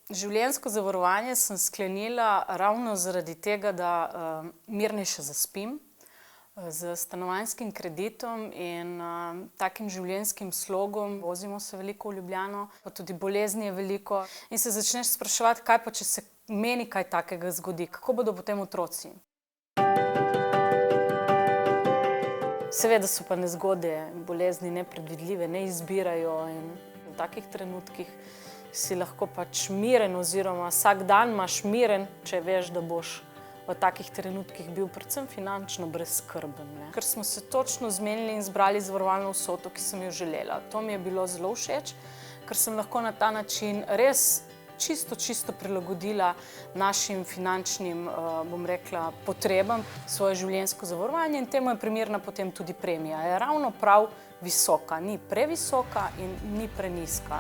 Življenjsko zavarovanje sem sklenila ravno zaradi tega, da mirnejše zaspim s stanovanjskim kreditom in takim življenjskim slogom. Vozimo se veliko v Ljubljano, pa tudi bolezni je veliko in se začneš spraševati, kaj pa, če se meni kaj takega zgodi, kako bodo potem otroci. Seveda so pa nezgode, bolezni nepredvidljive, ne izbirajo in v takih trenutkih si lahko pač miren oziroma vsak dan imaš miren, če veš, da boš v takih trenutkih bil predvsem finančno brezskrben. Ker smo se točno zmenili in zbrali zavarovalno vsoto, ki sem jo želela. To mi je bilo zelo všeč, ker sem lahko na ta način res čisto prilagodila našim finančnim, bom rekla, potrebam svoje življenjsko zavarovanje in temu je primerna potem tudi premija. Je ravno prav visoka, ni previsoka in ni prenizka.